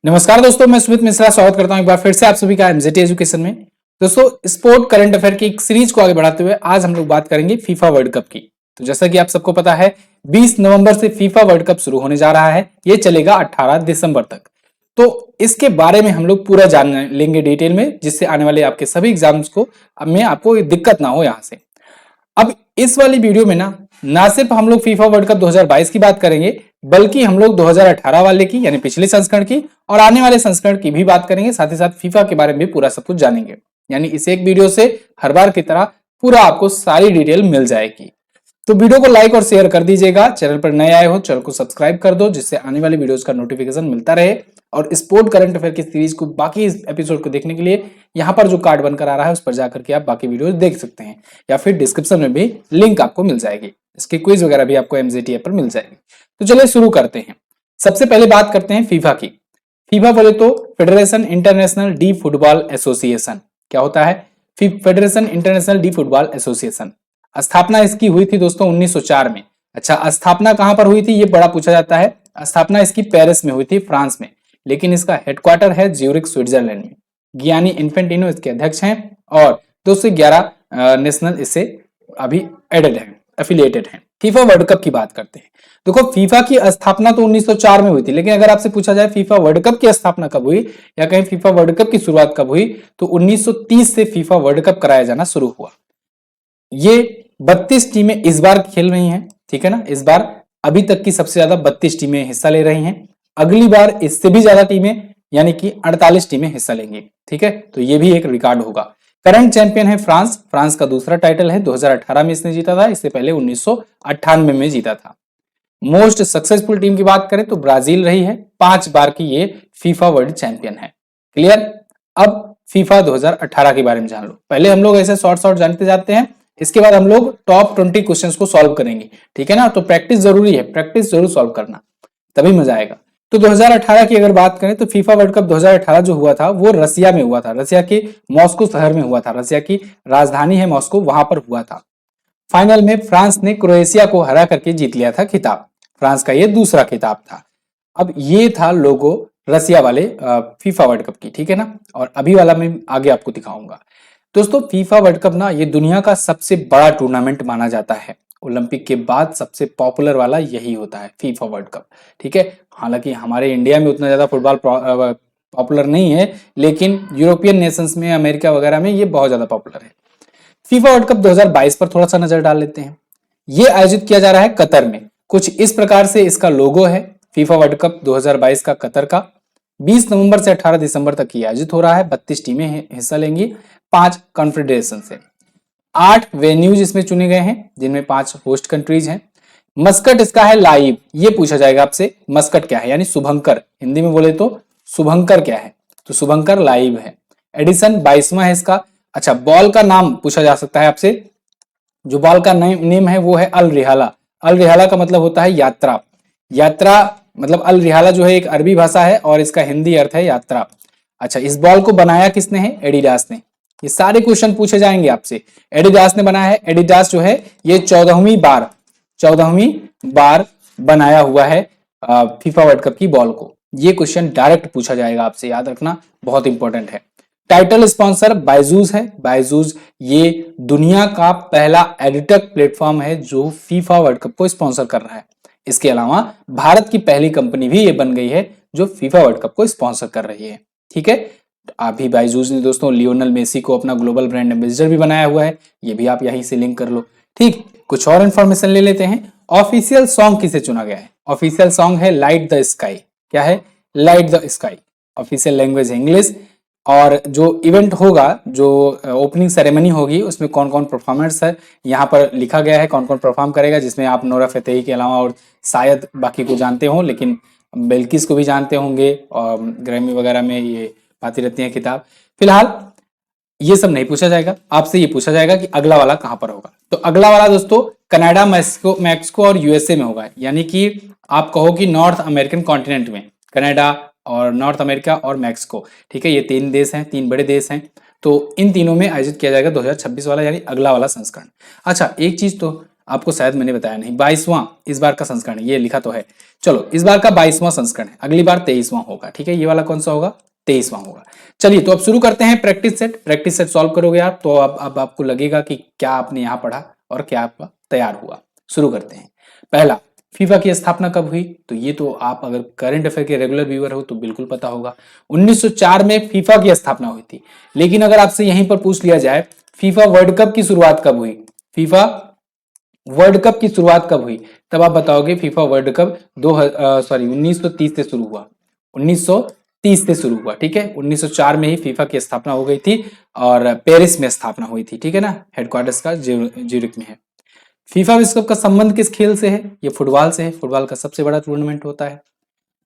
नमस्कार दोस्तों, मैं सुमित मिश्रा स्वागत करता हूं एक बार फिर से आप सभी का एमजेटी एजुकेशन में। दोस्तों, स्पोर्ट करंट अफेयर की एक सीरीज को आगे बढ़ाते हुए आज हम लोग बात करेंगे फीफा वर्ल्ड कप की। तो जैसा कि आप सबको पता है, 20 नवंबर से फीफा वर्ल्ड कप शुरू होने जा रहा है। ये चलेगा 18 दिसंबर तक। तो इसके बारे में हम लोग पूरा जान लेंगे डिटेल में, जिससे आने वाले आपके सभी एग्जाम्स को में आपको दिक्कत ना हो यहाँ से। अब इस वाली वीडियो में ना सिर्फ हम लोग फीफा वर्ल्ड कप 2022 की बात करेंगे, बल्कि हम लोग 2018 वाले की यानी पिछले संस्करण की और आने वाले संस्करण की भी बात करेंगे। साथ ही साथ फीफा के बारे में भी पूरा सब कुछ जानेंगे। यानी इस एक वीडियो से हर बार की तरह पूरा आपको सारी डिटेल मिल जाएगी। तो वीडियो को लाइक और शेयर कर दीजिएगा। चैनल पर नए आए हो चैनल को सब्सक्राइब कर दो, जिससे आने वाली वीडियोस का नोटिफिकेशन मिलता रहे। और स्पोर्ट करंट अफेयर की सीरीज को बाकी एपिसोड को देखने के लिए यहाँ पर जो कार्ड बनकर आ रहा है उस पर जाकर के आप बाकी वीडियोस देख सकते हैं, या फिर डिस्क्रिप्शन में भी लिंक आपको मिल जाएगी। इसकी क्विज वगैरह भी आपको एमजेटी ऐप पर मिल जाएगी। तो चलिए शुरू करते हैं। सबसे पहले बात करते हैं फीफा की। फीफा बोले तो federation International de Football association. क्या होता है? Federation International de Football association. स्थापना इसकी हुई थी दोस्तों 1904 में। अच्छा, स्थापना कहां पर हुई थी ये बड़ा पूछा जाता है। स्थापना इसकी पेरिस में हुई थी, फ्रांस में, लेकिन इसका हेडक्वार्टर है ज्यूरिख, स्विट्जरलैंड में। गियानी इन्फेंटिनो इसके अध्यक्ष हैं और 211 नेशनल इससे अभी एडेड है, एफिलिएटेड है। फीफा वर्ल्ड कप की बात करते हैं। देखो, फीफा की स्थापना तो 1904 में हुई थी, लेकिन अगर आपसे पूछा जाए फीफा वर्ल्ड कप की स्थापना कब हुई या कहीं फीफा वर्ल्ड कप की शुरुआत कब हुई, तो 1930 से फीफा वर्ल्ड कप कराया जाना शुरू हुआ। ये 32 टीमें इस बार खेल रही हैं, ठीक है ना। इस बार अभी तक की सबसे ज्यादा 32 टीमें हिस्सा ले रही हैं। अगली बार इससे भी ज्यादा टीमें यानी कि 48 टीमें हिस्सा लेंगी, ठीक है। तो ये भी एक रिकॉर्ड होगा। करंट चैंपियन है फ्रांस। फ्रांस का दूसरा टाइटल है, 2018 में इसने जीता था, इससे पहले 1998 में जीता था। मोस्ट सक्सेसफुल टीम की बात करें तो ब्राजील रही है, 5 बार की ये फीफा वर्ल्ड चैंपियन है। क्लियर। अब फीफा 2018 के बारे में जान लो। पहले हम लोग ऐसे शॉर्ट जानते जाते हैं, इसके बाद हम लोग टॉप 20 क्वेश्चंस को सॉल्व करेंगे, ठीक है ना। तो प्रैक्टिस जरूरी है, प्रैक्टिस जरूर सॉल्व करना, तभी मजा आएगा। तो 2018 की अगर बात करें तो फीफा वर्ल्ड कप 2018 जो हुआ था वो रसिया में हुआ था। रसिया के मॉस्को शहर में हुआ था। रसिया की राजधानी है मॉस्को, वहां पर हुआ था। फाइनल में फ्रांस ने क्रोएशिया को हरा करके जीत लिया था खिताब। फ्रांस का ये दूसरा खिताब था। अब ये था लोगो रसिया वाले फीफा वर्ल्ड कप की, ठीक है ना। और अभी वाला मैं आगे आपको दिखाऊंगा। दोस्तों, फीफा वर्ल्ड कप ये दुनिया का सबसे बड़ा टूर्नामेंट माना जाता है। ओलंपिक के बाद सबसे पॉपुलर वाला यही होता है, फीफा वर्ल्ड कप, ठीक है। हालांकि हमारे इंडिया में उतना ज्यादा फुटबॉल पॉपुलर नहीं है, लेकिन यूरोपियन नेशंस में, अमेरिका वगैरह में ये बहुत ज्यादा पॉपुलर है। फीफा वर्ल्ड कप 2022 पर थोड़ा सा नजर डाल लेते हैं। ये आयोजित किया जा रहा है कतर में। कुछ इस प्रकार से इसका लोगो है, फीफा वर्ल्ड कप 2022 का कतर का। 20 नवंबर से 18 दिसंबर तक ये आयोजित हो रहा है। 32 टीमें हिस्सा लेंगी, 5 कॉन्फेडरेशन से। 8 वेन्यूज इसमें चुने गए हैं, जिनमें 5 होस्ट कंट्रीज हैं। मस्कट इसका है लाइव। ये पूछा जाएगा आपसे, मस्कट क्या है, यानी शुभंकर। हिंदी में बोले तो शुभंकर क्या है, तो शुभंकर लाइव है। एडिशन 22वां है इसका। अच्छा, बॉल का नाम पूछा जा सकता है आपसे। जो बॉल का नेम है वो है अल रिहाला। अल रिहाला का मतलब होता है यात्रा। यात्रा मतलब अल रिहाला जो है एक अरबी भाषा है और इसका हिंदी अर्थ है यात्रा। अच्छा, इस बॉल को बनाया किसने है? एडिडास ने। ये सारे क्वेश्चन पूछे जाएंगे आपसे। एडिडास ने बनाया है। एडिडास जो है ये 14वीं बार बनाया हुआ है फीफा वर्ल्ड कप की बॉल को। ये क्वेश्चन डायरेक्ट पूछा जाएगा आपसे, याद रखना, बहुत इंपॉर्टेंट है। टाइटल स्पॉन्सर बायजूस है। बायजूस ये दुनिया का पहला एडिटेक प्लेटफॉर्म है जो फीफा वर्ल्ड कप को स्पॉन्सर कर रहा है। इसके अलावा भारत की पहली कंपनी भी ये बन गई है जो फीफा वर्ल्ड कप को स्पॉन्सर कर रही है, ठीक है। अभी बायजूस ने दोस्तों लियोनेल मेसी को अपना ग्लोबल ब्रांड एम्बेसडर भी बनाया हुआ है। ये भी आप यहीं से लिंक कर लो, ठीक। कुछ और इन्फॉर्मेशन ले लेते हैं। ऑफिशियल सॉन्ग किसे चुना गया है? ऑफिशियल सॉन्ग है लाइट द स्काई। क्या है? Light the sky. Official language है इंग्लिश। और जो इवेंट होगा, जो ओपनिंग सेरेमनी होगी, उसमें कौन कौन परफॉर्मर्स है यहाँ पर लिखा गया है, कौन कौन परफॉर्म करेगा, जिसमें आप नोरा फतेही के अलावा और शायद बाकी को जानते हो, लेकिन बिल्किस को भी जानते होंगे और ग्रैमी वगैरह में ये पाती रहती है किताब। फिलहाल ये सब नहीं पूछा जाएगा आपसे। ये पूछा जाएगा कि अगला वाला कहां पर होगा। तो अगला वाला दोस्तों कनाडा, मैक्सिको और यूएसए में होगा। यानी कि आप कहो कि नॉर्थ अमेरिकन कॉन्टिनेंट में कनाडा और नॉर्थ अमेरिका और मैक्सिको, ठीक है। ये 3 देश हैं, 3 बड़े देश हैं। तो इन तीनों में आयोजित किया जाएगा 2026 वाला, यानी अगला वाला संस्करण। अच्छा, एक चीज तो आपको शायद मैंने बताया नहीं, 22वां इस बार का संस्करण है, ये लिखा तो है। चलो इस बार का 22वां संस्करण है, अगली बार 23वां होगा। ठीक है, ये वाला कौन सा होगा, 23वां होगा। चलिए तो अब शुरू करते हैं practice set. Practice set solve करोगे आप तो अब आपको लगेगा कि क्या आपने यहाँ पढ़ा और क्या आपका तैयार हुआ। शुरू करते हैं। पहला, फीफा की स्थापना कब हुई, तो ये तो आप अगर करंट अफेयर के रेगुलर व्यूअर हो तो बिल्कुल पता होगा। 1904 में फीफा की स्थापना हुई थी। लेकिन अगर आपसे यहीं पर पूछ लिया जाए फीफा वर्ल्ड कप की शुरुआत कब हुई, फीफा वर्ल्ड कप की शुरुआत कब हुई, तब आप बताओगे फीफा वर्ल्ड कप 1930 से शुरू हुआ। 1930 से शुरू हुआ। ठीक है, 1904 में ही फीफा की स्थापना हो गई थी और पेरिस में स्थापना हुई थी। ठीक है ना, हेडक्वार्टर्स का ज्यूरिख में है। फीफा विश्व कप का संबंध किस खेल से है, ये फुटबॉल से है। फुटबॉल का सबसे बड़ा टूर्नामेंट होता है।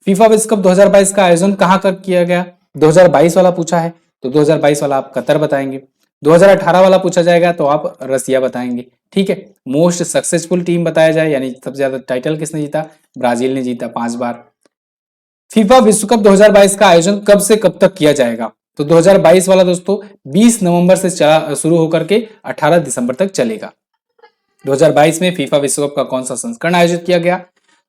फीफा विश्व कप 2022 का आयोजन कहां कर किया गया, 2022 वाला पूछा है तो 2022 वाला आप कतर बताएंगे। 2018 वाला पूछा जाएगा तो आप रसिया बताएंगे। ठीक है, मोस्ट सक्सेसफुल टीम बताया जाए, यानी सबसे ज्यादा टाइटल किसने जीता, ब्राजील ने जीता 5 बार। फीफा विश्व कप 2022 का आयोजन कब से कब तक किया जाएगा, तो 2022 वाला दोस्तों 20 नवंबर से शुरू होकर के 18 दिसंबर तक चलेगा। 2022 में फीफा विश्व कप का कौन सा संस्करण आयोजित किया गया,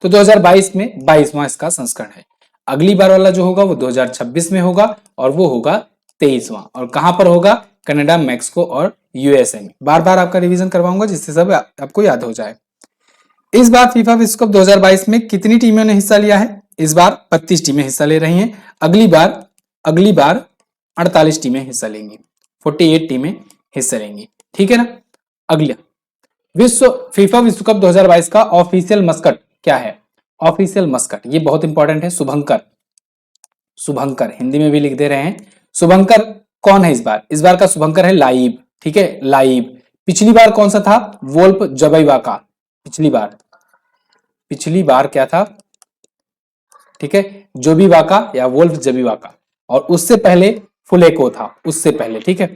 तो 2022 में 22वां इसका संस्करण है। अगली बार वाला जो होगा वो 2026 में होगा और वो होगा 23वां। और कहां पर होगा, कनाडा, मैक्सिको और यूएसए में। बार बार आपका रिवीजन करवाऊंगा जिससे सब आपको याद हो जाए। इस बार फीफा विश्व कप 2022 में कितनी टीमों ने हिस्सा लिया है, इस बार 32 टीमें हिस्सा ले रही हैं। अगली बार 48 टीमें हिस्सा लेंगी, 48 टीमें हिस्सा लेंगी। ठीक है ना। अगला, फीफा विश्व कप 2022 का ऑफिशियल मस्कट क्या है, ऑफिशियल मस्कट ये बहुत इंपॉर्टेंट है, शुभंकर। शुभंकर हिंदी में भी लिख दे रहे हैं। शुभंकर कौन है इस बार का शुभंकर है लाइव। ठीक है, लाइव। पिछली बार कौन सा था, वोल्फ जबईवाका। पिछली बार क्या था, ठीक है, जोबीवाका या वोल्फ जबीवाका। और उससे पहले फुलेको था, उससे पहले। ठीक है,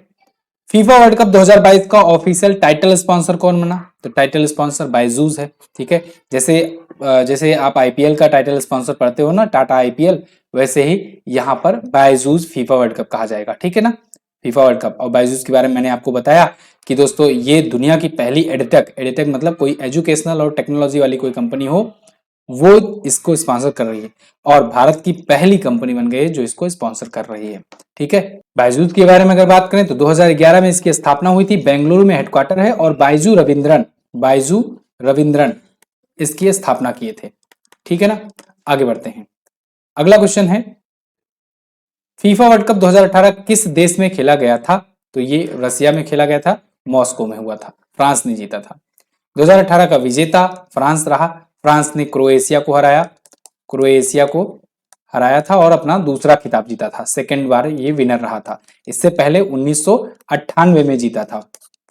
फीफा वर्ल्ड कप 2022 का ऑफिशियल टाइटल स्पॉन्सर कौन बना, तो टाइटल स्पॉन्सर बायजूस है। ठीक है, जैसे आप आईपीएल का टाइटल स्पॉन्सर पढ़ते हो ना, टाटा आईपीएल, वैसे ही यहाँ पर बायजूस फीफा वर्ल्ड कप कहा जाएगा। ठीक है ना, फीफा वर्ल्ड कप। और बायजूस के बारे में मैंने आपको बताया कि दोस्तों ये दुनिया की पहली एडिटेक मतलब कोई एजुकेशनल और टेक्नोलॉजी वाली कोई कंपनी हो वो इसको स्पॉन्सर कर रही है, और भारत की पहली कंपनी बन गई है जो इसको स्पॉन्सर कर रही है। ठीक है, बायजूस के बारे में अगर बात करें तो 2011 में इसकी स्थापना हुई थी, बेंगलुरु में हेडक्वार्टर है, और बायजू रविंद्रन इसकी स्थापना किए थे। ठीक है ना, आगे बढ़ते हैं। अगला क्वेश्चन है, फीफा वर्ल्ड कप 2018 किस देश में खेला गया था, तो ये रसिया में खेला गया था, मॉस्को में हुआ था, फ्रांस ने जीता था। 2018 का विजेता फ्रांस रहा। फ्रांस ने क्रोएशिया को हराया था और अपना दूसरा खिताब जीता था, सेकंड बार ये विनर रहा था। इससे पहले 1998 में जीता था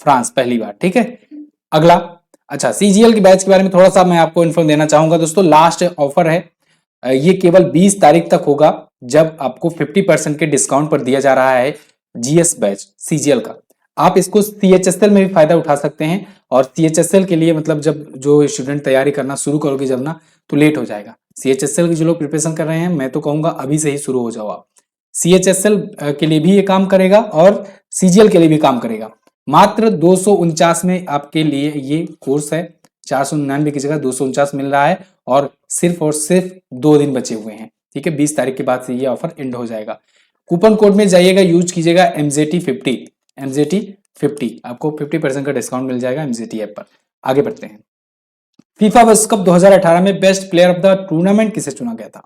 फ्रांस पहली बार। ठीक है, अगला, अच्छा सीजीएल की बैच के बारे में थोड़ा सा मैं आपको इन्फॉर्म देना चाहूंगा दोस्तों। लास्ट ऑफर है, ये केवल 20 तारीख तक होगा, जब आपको 50% के डिस्काउंट पर दिया जा रहा है जीएस बैच सीजीएल का। आप इसको सीएचएसएल में भी फायदा उठा सकते हैं, और सीएचएसएल के लिए मतलब जब जो स्टूडेंट तैयारी करना शुरू करोगे जब ना, तो लेट हो जाएगा। सीएचएसएल के जो लोग प्रिपरेशन कर रहे हैं, मैं तो कहूंगा अभी से ही शुरू हो जाओ आप। सीएचएसएल के लिए भी ये काम करेगा और सीजीएल के लिए भी काम करेगा। मात्र 249 में आपके लिए ये कोर्स है, 499 की जगह 249 मिल रहा है, और सिर्फ 2 दिन बचे हुए हैं। ठीक है, 20 तारीख के बाद से ये ऑफर एंड हो जाएगा। कूपन कोड में जाइएगा, यूज कीजिएगा MZT50, आपको 50% का डिस्काउंट मिल जाएगा MZT ऐप पर। आगे बढ़ते हैं। फीफा विश्व कप 2018 में best player of the tournament किसे चुना गया था,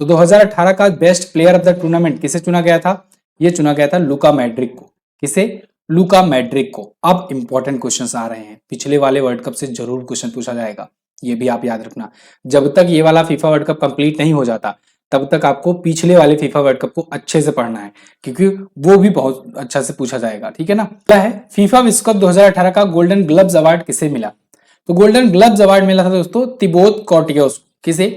तो 2018 का best player of the tournament किसे चुना गया था, यह चुना गया था लुका मैड्रिक को। किसे, लुका मैड्रिक को। अब इंपॉर्टेंट क्वेश्चंस आ रहे हैं, पिछले वाले वर्ल्ड कप से जरूर क्वेश्चन पूछा जाएगा, ये भी आप याद रखना। जब तक ये वाला फीफा वर्ल्ड कप कंप्लीट नहीं हो जाता तब तक आपको पिछले वाले फीफा वर्ल्ड कप को अच्छे से पढ़ना है, क्योंकि वो भी बहुत अच्छा से पूछा जाएगा। ठीक है ना। क्या है, फीफा विश्व कप 2018 का गोल्डन ग्लव्स अवार्ड किसे मिला, तो गोल्डन ग्लव्स अवार्ड मिला था दोस्तों तिबोत कॉर्टियोस। किसे,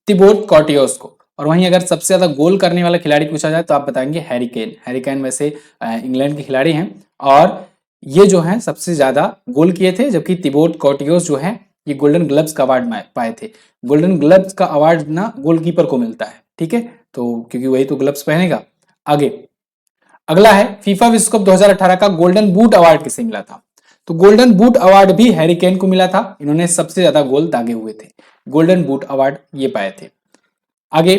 तिबोत कॉर्टियोस को। और वहीं अगर सबसे ज्यादा गोल करने वाला खिलाड़ी पूछा जाए तो आप बताएंगे हैरी केन। हैरी केन वैसे इंग्लैंड के खिलाड़ी हैं, और ये जो है सबसे ज्यादा गोल किए थे, जबकि तिबोत कॉर्टियोस जो है ये गोल्डन ग्लव्स का अवार्ड पाए थे। गोल्डन ग्लव्स का अवार्ड ना गोलकीपर को मिलता है। ठीक है, तो क्योंकि वही तो ग्लव्स पहनेगा। आगे, अगला है, फीफा विश्व कप 2018 का गोल्डन बूट अवार्ड किसे मिला था, तो गोल्डन बूट अवार्ड भी हैरी केन को मिला था, इन्होंने सबसे ज्यादा गोल दागे हुए थे, गोल्डन बूट अवार्ड ये पाए थे। आगे,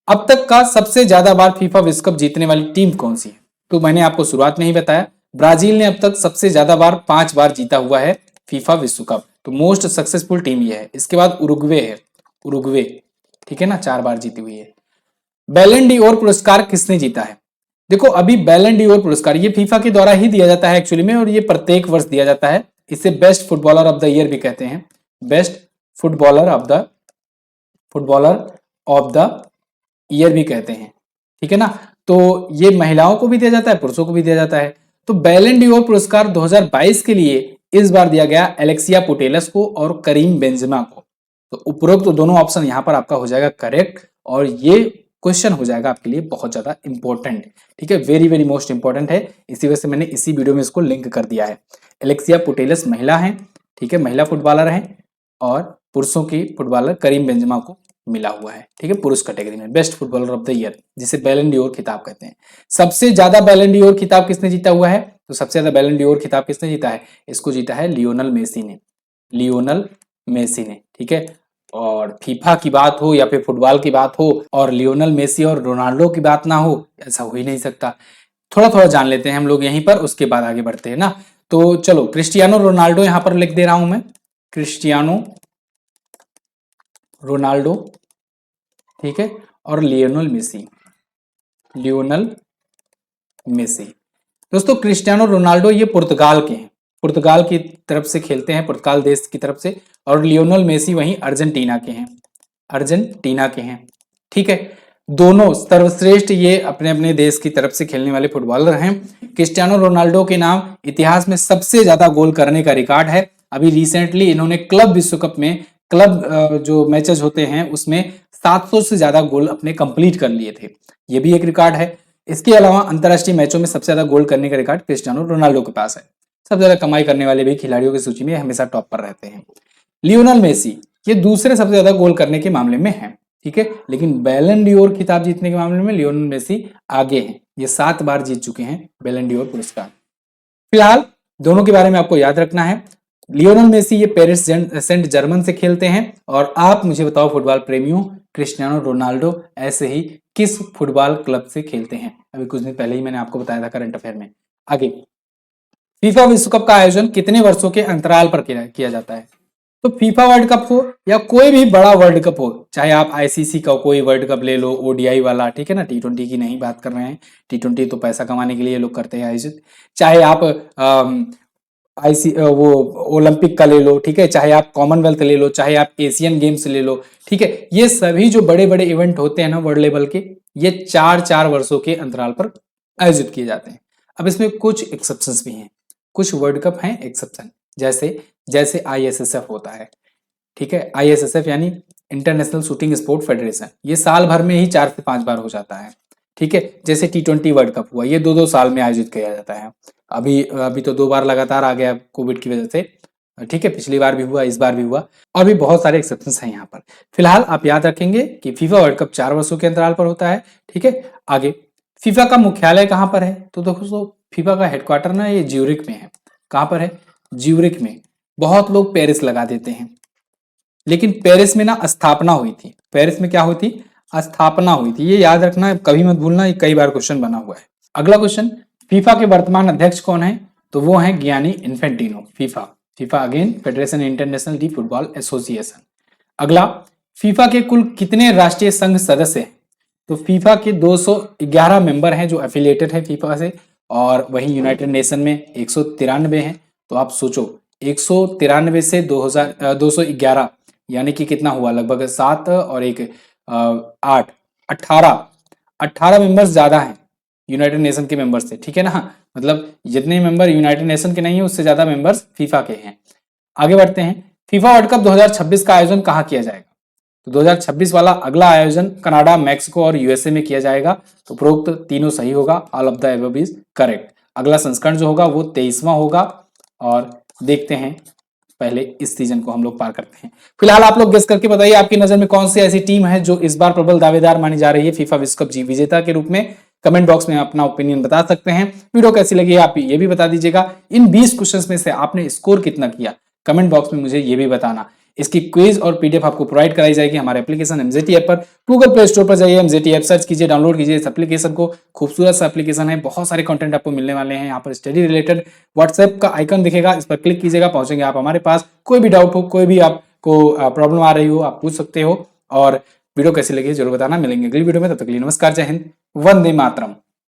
अब तक का सबसे ज्यादा बार फीफा विश्व कप जीतने वाली टीम कौन सी है? तो मैंने आपको शुरुआत में ही बताया, ब्राजील ने अब तक सबसे ज्यादा बार 5 बार जीता हुआ है फीफा विश्व कप, तो मोस्ट सक्सेसफुल टीम ये है। इसके बाद उरुग्वे है, उरुग्वे, ठीक है ना, 4 बार जीती हुई है। बैलन डी ओर पुरस्कार किसने जीता है? देखो अभी बैलन डी ओर पुरस्कार ये फीफा के द्वारा ही दिया जाता है एक्चुअली में, और ये प्रत्येक वर्ष दिया जाता है। इसे best footballer of the year भी कहते हैं, best footballer of the year भी कहते हैं, ठीक है ना। तो ये महिलाओं को भी दिया जाता है, पुरुषों को भी दिया जाता है। तो बैलन डी ओर पुरस्कार 2022 के लिए इस बार दिया गया एलेक्सिया पुटेलस को और करीम बेंजेमा को। तो उपरोक्त तो दोनों ऑप्शन यहां पर आपका हो जाएगा करेक्ट, और ये क्वेश्चन हो जाएगा आपके लिए बहुत ज्यादा इंपॉर्टेंट, ठीक है, वेरी वेरी मोस्ट इंपॉर्टेंट है। इसी वजह से मैंने इसी वीडियो में इसको लिंक कर दिया है। एलेक्सिया पुटेलस महिला है, ठीक है, महिला फुटबॉलर है, और पुरुषों की फुटबॉलर करीम बेंजेमा को मिला हुआ है, ठीक है, पुरुष कैटेगरी में best footballer of the year, जिसे बैलन डी ओर खिताब कहते हैं। सबसे ज्यादा बैलन डी ओर खिताब किसने जीता हुआ है? तो सबसे ज्यादा बैलन डी ओर खिताब किसने जीता है? इसको जीता है लियोनल मेसी ने, लियोनल मेसी ने, ठीक है। और फीफा की बात हो या फिर फुटबॉल की बात हो और लियोनल मेसी और रोनाल्डो की बात ना हो, ऐसा हो ही नहीं सकता। थोड़ा थोड़ा जान लेते हैं हम लोग यहीं पर, उसके बाद आगे बढ़ते हैं ना। तो चलो, क्रिस्टियानो रोनाल्डो यहां पर लिख दे रहा हूं मैं, क्रिस्टियानो रोनाल्डो, ठीक है, और लियोनल मेसी, लियोनल मेसी। दोस्तों क्रिस्टियानो रोनाल्डो ये पुर्तगाल के हैं, पुर्तगाल की तरफ से खेलते हैं, पुर्तगाल देश की तरफ से, और लियोनल मेसी वहीं अर्जेंटीना के हैं, अर्जेंटीना के हैं, ठीक है। दोनों सर्वश्रेष्ठ ये अपने अपने देश की तरफ से खेलने वाले फुटबॉलर हैं। क्रिस्टियानो रोनाल्डो के नाम इतिहास में सबसे ज्यादा गोल करने का रिकॉर्ड है। अभी रिसेंटली इन्होंने क्लब विश्व कप में, क्लब जो मैचेस होते हैं उसमें 700 से ज्यादा गोल अपने कंप्लीट कर लिए थे, ये भी एक रिकॉर्ड है। इसके अलावा अंतरराष्ट्रीय मैचों में सबसे ज्यादा गोल करने का रिकॉर्ड क्रिस्टियानो रोनाल्डो के पास है। सबसे ज्यादा कमाई करने वाले भी खिलाड़ियों की सूची में हमेशा टॉप पर रहते हैं। लियोनल मेसी ये दूसरे सबसे ज्यादा गोल करने के मामले में है, ठीक है, लेकिन बैलन डी ओर खिताब जीतने के मामले में लियोनल मेसी आगे हैं, ये 7 बार जीत चुके हैं बैलन डी ओर पुरस्कार। फिलहाल दोनों के बारे में आपको याद रखना है, लियोनल मेसी ये पेरिस सेंट जर्मन से खेलते हैं, और आप मुझे बताओ फुटबॉल प्रेमियों, क्रिस्टियानो रोनाल्डो ऐसे ही किस फुटबॉल क्लब से खेलते हैं? अभी कुछ दिन पहले ही मैंने आपको बताया था करंट अफेयर में। आगे, फीफा विश्व कप का आयोजन कितने वर्षों के अंतराल पर किया जाता है? तो फीफा वर्ल्ड कप हो या कोई भी बड़ा वर्ल्ड कप हो, चाहे आप आईसीसी का कोई वर्ल्ड कप ले लो, ओडीआई वाला, ठीक है ना, टी20 की नहीं बात कर रहे हैं, टी20 तो पैसा कमाने के लिए लोग करते हैं आयोजित, चाहे आप वो ओलंपिक का ले लो, ठीक है, चाहे आप कॉमनवेल्थ ले लो, चाहे आप एशियन गेम्स ले लो, ठीक है, ये सभी जो बड़े बड़े इवेंट होते हैं ना वर्ल्ड लेवल के, ये 4-4 वर्षों के अंतराल पर आयोजित किए जाते हैं। अब इसमें कुछ एक्सेप्शंस भी हैं, कुछ वर्ल्ड कप हैं एक्सेप्शन, जैसे आईएसएसएफ होता है, ठीक है, आईएसएसएफ यानी इंटरनेशनल शूटिंग स्पोर्ट फेडरेशन, ये साल भर में ही 4 से 5 बार हो जाता है, ठीक है। जैसे टी20 वर्ल्ड कप हुआ, ये 2-2 साल में आयोजित किया जाता है। अभी तो 2 बार लगातार आ गया कोविड की वजह से, ठीक है, पिछली बार भी हुआ, इस बार भी हुआ, और भी बहुत सारे एक्सेप्शंस हैं यहाँ पर। फिलहाल आप याद रखेंगे कि फीफा वर्ल्ड कप 4 वर्षों के अंतराल पर होता है, ठीक है। आगे, फीफा का मुख्यालय कहाँ पर है? तो दोस्तों फीफा का हेडक्वार्टर ना ये ज्यूरिख में है। कहाँ पर है? ज्यूरिख में। बहुत लोग पेरिस लगा देते हैं, लेकिन पेरिस में ना स्थापना हुई थी। पेरिस में क्या हुई थी? स्थापना हुई थी, ये याद रखना, कभी मत भूलना, ये कई बार क्वेश्चन बना हुआ है। अगला क्वेश्चन, फीफा के वर्तमान अध्यक्ष कौन है? तो वो है Gianni Infantino. FIFA again Federation International de Football Association. अगला, फीफा के कुल कितने राष्ट्रीय संघ सदस्य हैं? तो फीफा के 211 मेंबर हैं जो एफिलिएटेड है फीफा से, और वहीं यूनाइटेड नेशन में 193 हैं। तो आप सोचो 193 से 211 यानी कि कितना हुआ? लगभग 7 और 1 8 18 मेंबर्स ज्यादा हैं यूनाइटेड नेशन के मेंबर्स से, ठीक है ना, मतलब जितने मेंबर यूनाइटेड नेशन के नहीं है उससे ज्यादा मेंबर्स फीफा के हैं। आगे बढ़ते हैं, फीफा वर्ल्ड कप 2026 का आयोजन कहाँ किया जाएगा? तो 2026 वाला अगला आयोजन कनाडा, मैक्सिको और यूएसए में किया जाएगा। तो उपरोक्त तीनों सही होगा, all of the above is correct. अगला संस्करण जो होगा वो 23वां होगा, और देखते हैं पहले इस सीजन को हम लोग पार करते हैं। फिलहाल आप लोग गेस करके बताइए आपकी नजर में कौन सी ऐसी टीम है जो इस बार प्रबल दावेदार मानी जा रही है फीफा विश्व कप विजेता के रूप में। कमेंट बॉक्स में अपना ओपिनियन बता सकते हैं। वीडियो कैसी लगी आप ये भी बता दीजिएगा। इन 20 क्वेश्चंस में से आपने स्कोर कितना किया कमेंट बॉक्स में मुझे ये भी बताना। इसकी क्विज और पीडीएफ आपको प्रोवाइड कराई जाएगी हमारे एप्लीकेशन एमजेटी ऐप पर। गूगल प्ले स्टोर पर जाइए, एमजेटी ऐप सर्च कीजिए, डाउनलोड कीजिए इस एप्लीकेशन को। खूबसूरत सा एप्लीकेशन है, बहुत सारे कंटेंट आपको मिलने वाले हैं। यहाँ पर स्टडी रिलेटेड व्हाट्सएप का आइकन दिखेगा, इस पर क्लिक कीजिएगा, पहुंचेंगे आप हमारे पास। कोई भी डाउट हो, कोई भी आपको प्रॉब्लम आ रही हो, आप पूछ सकते हो। और वीडियो कैसी लगी जरूर बताना। मिलेंगे अगली वीडियो में, तब तक के लिए नमस्कार, जय हिंद, वंदे मातरम।